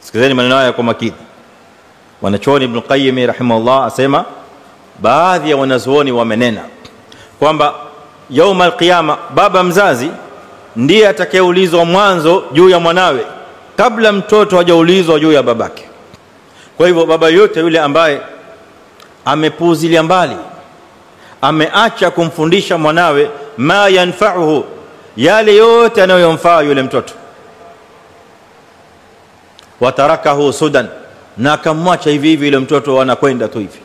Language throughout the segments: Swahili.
Sikizeni maneno haya kwa makini. Wanachuoni Ibn Qayyim rahimahullah asema baadhi ya wanazuoni wamenena kwamba yaum al-qiyama baba mzazi ndiye atakayeulizwa mwanzo juu ya mwanawe kabla mtoto hajaulizwa juu ya babake. Kwa hivyo baba yote yule ambaye amepuuzilia mbali, ameacha kumfundisha mwanawe ma yanfa'uhu, yale yote yanayomfaa yule mtoto, watarakahu sudan, na akamwacha hivi hivi yule mtoto anakwenda tu hivi,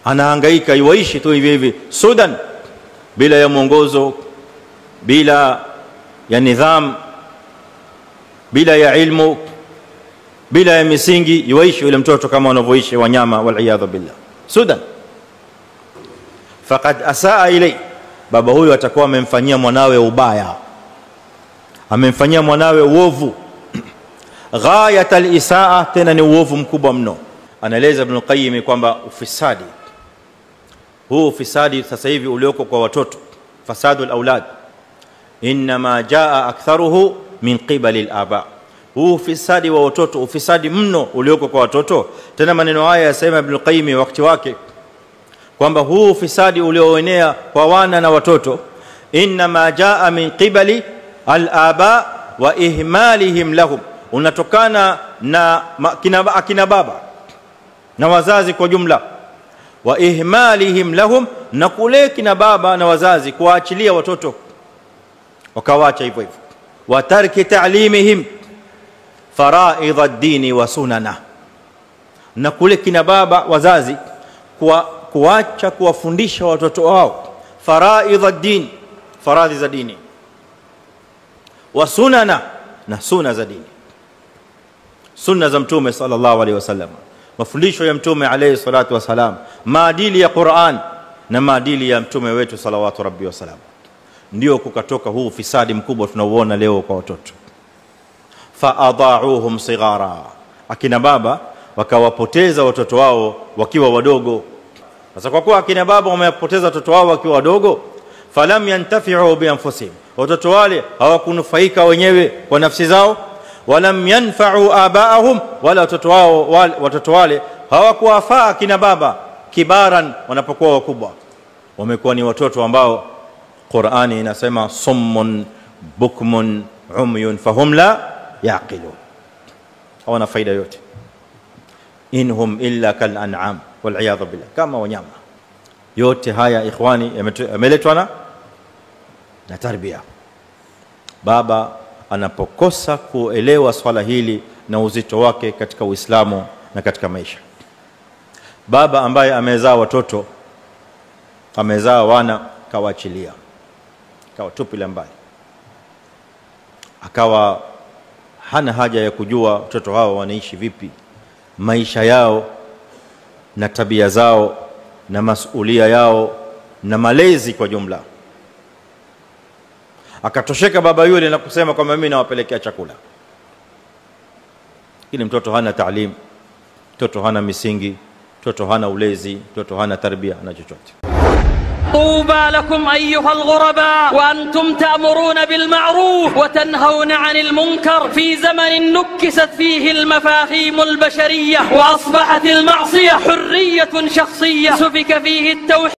anahangaika yuishi tu hivi hivi sudan, bila ya mwongozo, bila ya nidham, bila ya ilmu, bila ya misingi, yuishi yule mtoto kama wanavyoishi wanyama, wal billah, sudan. Faqad asaa ilay, baba huyo atakuwa amemfanyia mwanawe ubaya, amemfanyia mwanawe uovu, ghayat al-isaa, tena ni uovu mkubwa mno. Anaeleza Ibn Qayyim kwamba ufisadi huu, ufisadi sasa hivi ulioko kwa watoto, fasadul aulad, inma jaa aktharuhu min qibali al-aba. Huu ufisadi wa watoto, ufisadi mno ulioko kwa watoto. Tena maneno haya yasema Ibn Qayyim wakati wake kwamba huu ufisadi ulioenea kwa wana na watoto, inma jaa min qibali al-aba wa ihmalihim lahum, unatokana na akina baba na wazazi kwa jumla, wa ihmalihim lahum, na kule kina baba na wazazi kuachilia watoto wakawacha hivyo hivyo, wa tarki ta'limihim faraidh ad-din wa sunana, na kule kina baba wazazi kuacha kuwafundisha watoto wao faraidh ad-din, faradhi za dini, wa sunana, na sunna za dini, sunna za mtume sallallahu alaihi wasallam, mafundisho ya mtume alayhi salatu wasalam, maadili ya Qur'an na maadili ya mtume wetu salawatu rabbi wasalam. Ndio kukatoka huu fisadi mkubwa tunauona leo kwa watoto. Fa adauhum sighara, akina baba wakawapoteza watoto wao wakiwa wadogo. Sasa kwa kuwa akina baba wamepoteza watoto wao wakiwa wadogo, falam yantafi'u bi anfusihim, watoto wale hawakunufaika wenyewe kwa nafsi zao, walam yanfa'u abaahum, wala watoto wale hawakuwafaa kina baba kibaran, wanapokuwa wakubwa. Wamekuwa ni watoto ambao Qur'ani inasema summun bukmun umyun fahum la yaqilun, hawana faida yote. Inhum illa kal an'am wal iyadhu billah, kama wanyama. Yote haya ikhwani yameletwa na tarbia. Baba anapokosa kuelewa swala hili na uzito wake katika Uislamu na katika maisha, baba ambaye amezaa watoto, amezaa wana, kawaachilia, kawatupilia mbali, akawa hana haja ya kujua watoto hao wanaishi vipi, maisha yao na tabia zao na masulia yao na malezi kwa jumla. Akatosheka baba yule na kusema kwamba mimi nawapelekea chakula. Lakini mtoto hana taalim, mtoto hana misingi, mtoto hana ulezi, mtoto hana tarbia na chochote. طوبى لكم أيها الغرباء وأنتم تأمرون بالمعروف وتنهون عن المنكر في زمن نكست فيه المفاهيم البشرية وأصبحت المعصية حرية شخصية، سفك فيه التوحيد